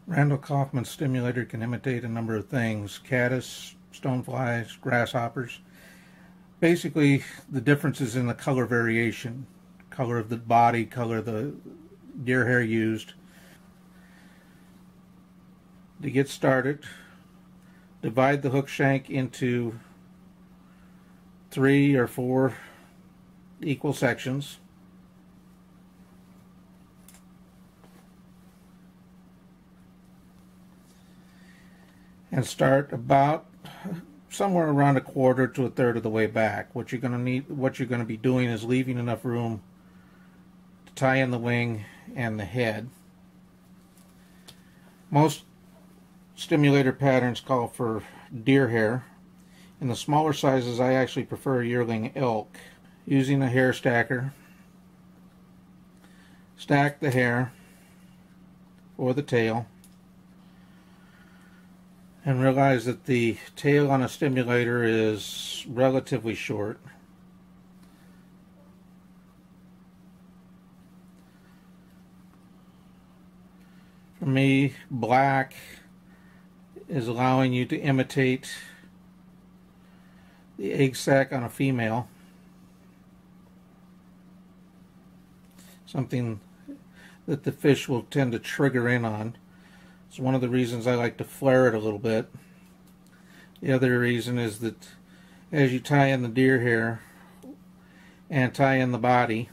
Randall Kaufmann stimulator can imitate a number of things: caddis, stoneflies, grasshoppers. Basically, the difference is in the color variation, color of the body, color of the deer hair used. To get started, divide the hook shank into 3 or 4 equal sections. And start about somewhere around 1/4 to 1/3 of the way back. What you're going to be doing is leaving enough room to tie in the wing and the head. Most stimulator patterns call for deer hair. In the smaller sizes, I actually prefer yearling elk. Using a hair stacker, stack the hair or the tail, and realize that the tail on a stimulator is relatively short. For me, black is allowing you to imitate the egg sac on a female, something that the fish will tend to trigger in on. It's one of the reasons I like to flare it a little bit. The other reason is that as you tie in the deer hair and tie in the body,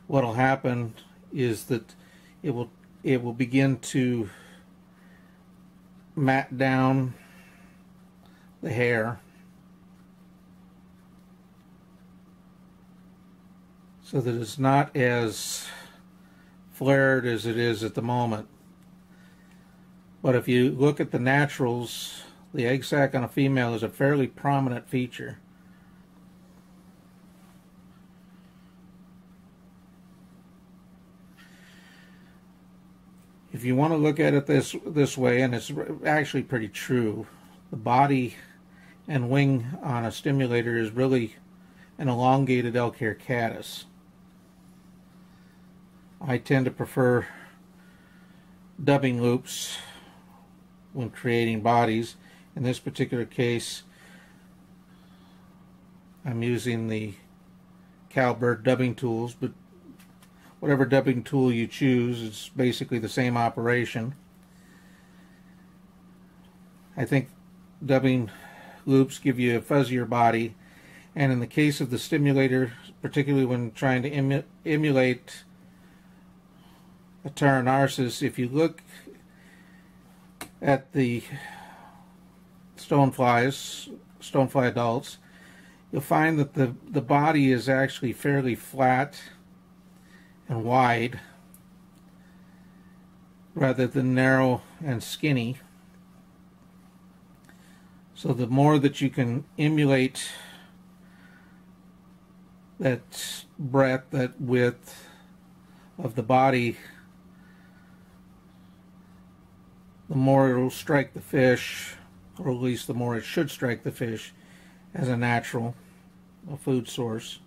what will happen is that it will begin to mat down the hair so that it's not as flared as it is at the moment. But if you look at the naturals, the egg sac on a female is a fairly prominent feature. If you want to look at it this way, and it's actually pretty true, the body and wing on a stimulator is really an elongated elk hair caddis. I tend to prefer dubbing loops when creating bodies. In this particular case, I'm using the cowbird dubbing tools, but whatever dubbing tool you choose, it's basically the same operation. I think dubbing loops give you a fuzzier body, and in the case of the stimulator, particularly when trying to emulate a Tara narcissus, if you look at the stonefly adults, you'll find that the body is actually fairly flat and wide rather than narrow and skinny. So the more that you can emulate that breadth, that width of the body, the more it'll strike the fish, or at least the more it should strike the fish as a natural, a food source.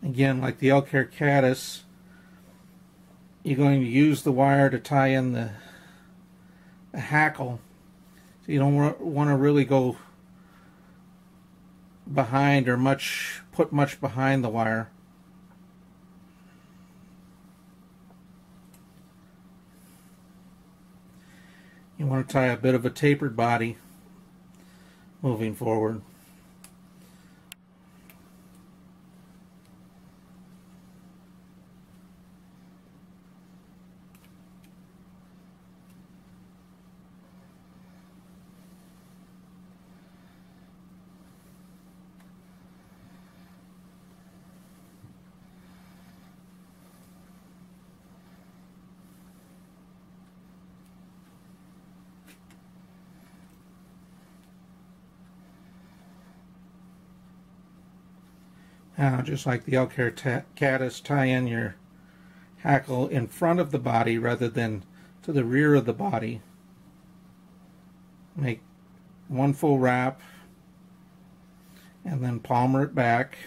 Again, like the elk hair caddis, you're going to use the wire to tie in the hackle. So you don't want to really go behind or put much behind the wire. You want to tie a bit of a tapered body moving forward. Now, just like the elk hair caddis, tie in your hackle in front of the body rather than to the rear of the body. Make one full wrap and then palmer it back.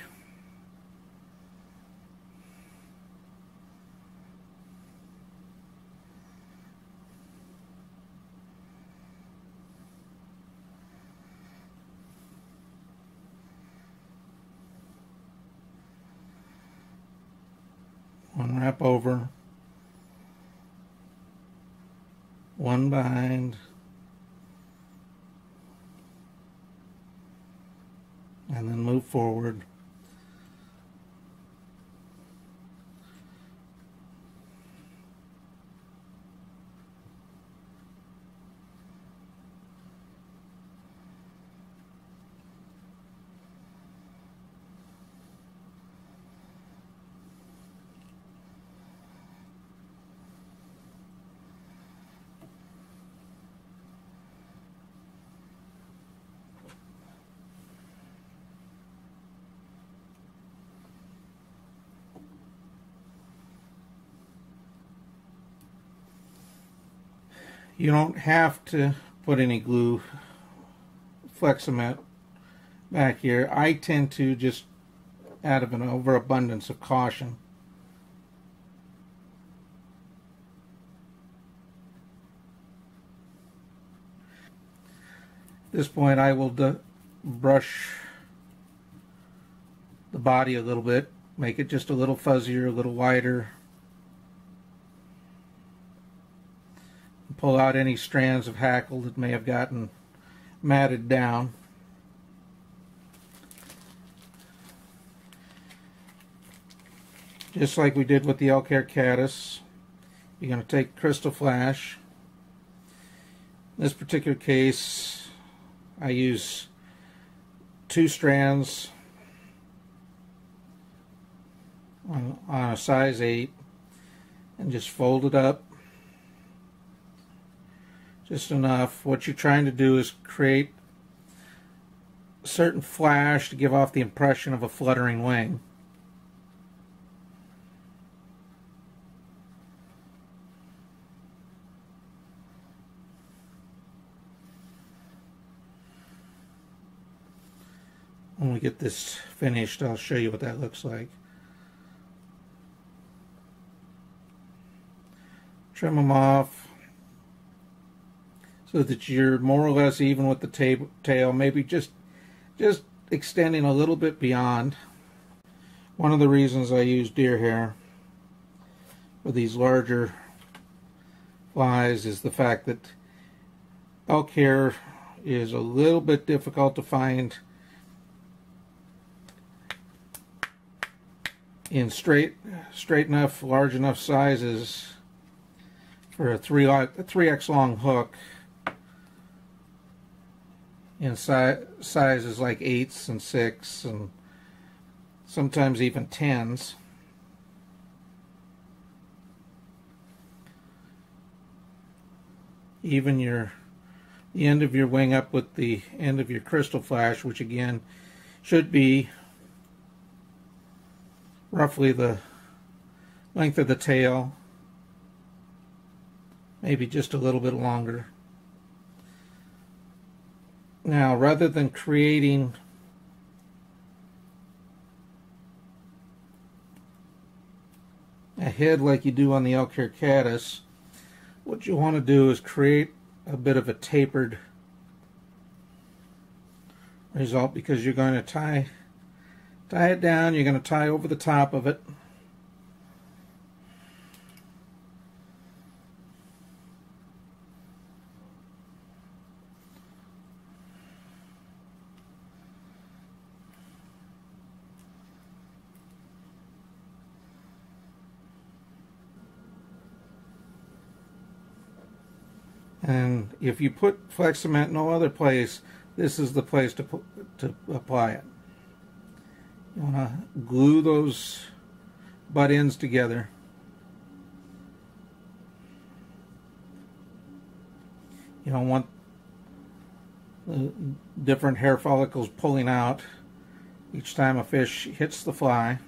One wrap over, one bind, and then move forward. You don't have to put any glue, flex cement back here. I tend to, just out of an overabundance of caution. At this point I will brush the body a little bit, make it just a little fuzzier, a little wider. Pull out any strands of hackle that may have gotten matted down. Just like we did with the elk hair caddis, you're going to take Krystal flash. In this particular case, I use 2 strands on a size 8 and just fold it up. Just enough. What you're trying to do is create a certain flash to give off the impression of a fluttering wing. When we get this finished, I'll show you what that looks like. Trim them off so that you're more or less even with the tail, maybe just extending a little bit beyond. One of the reasons I use deer hair for these larger flies is the fact that elk hair is a little bit difficult to find in straight enough, large enough sizes for a 3x long hook. In sizes like 8s and 6 and sometimes even 10s. Even the end of your wing up with the end of your Krystal flash, which again should be roughly the length of the tail, maybe just a little bit longer. Now, rather than creating a head like you do on the elk hair caddis, what you want to do is create a bit of a tapered result, because you're going to tie it down, you're going to tie over the top of it. And if you put flex cement no other place, this is the place to apply it. You want to glue those butt ends together. You don't want the different hair follicles pulling out each time a fish hits the fly.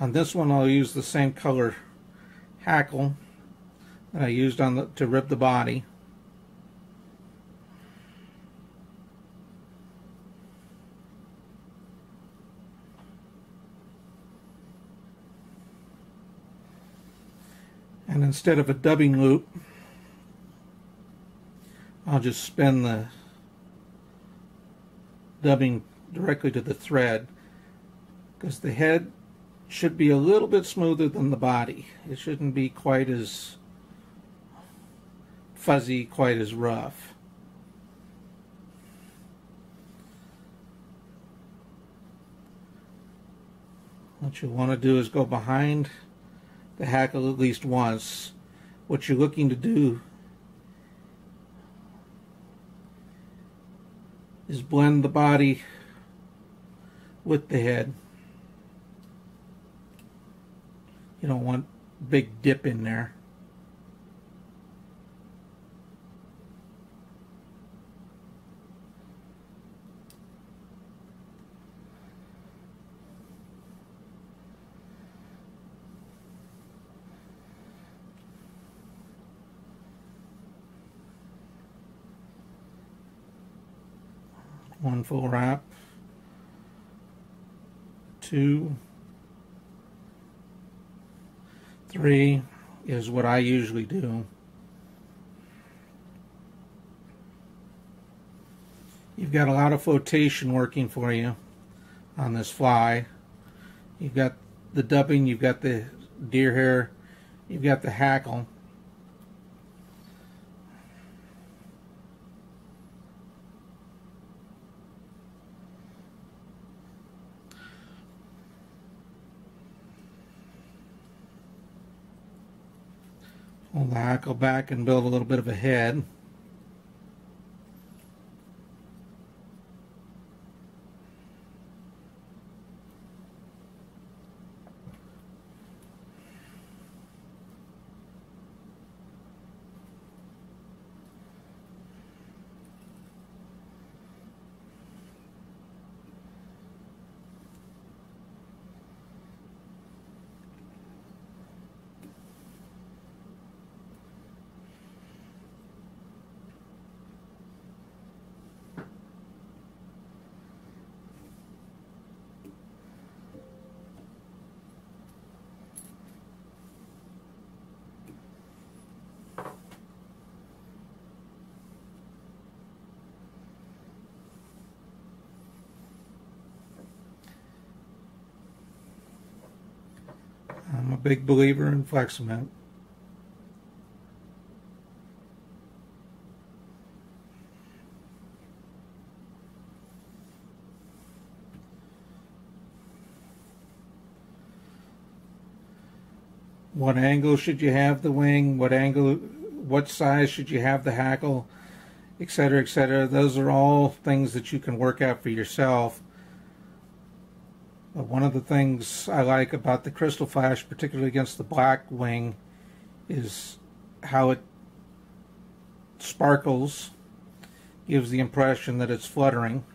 On this one I'll use the same color Hackle that I used on to rib the body. And instead of a dubbing loop, I'll just spin the dubbing directly to the thread, because the head should be a little bit smoother than the body. It shouldn't be quite as fuzzy, quite as rough. What you want to do is go behind the hackle at least once. What you're looking to do is blend the body with the head. You don't want big dip in there. One full wrap, 2, 3 is what I usually do. You've got a lot of flotation working for you on this fly. You've got the dubbing, you've got the deer hair, you've got the hackle. Pull the hackle back and build a little bit of a head. I'm a big believer in flex cement. What angle should you have the wing? What size should you have the hackle? Etc., etc. Those are all things that you can work out for yourself. But one of the things I like about the Krystal Flash, particularly against the black wing, is how it sparkles, gives the impression that it's fluttering.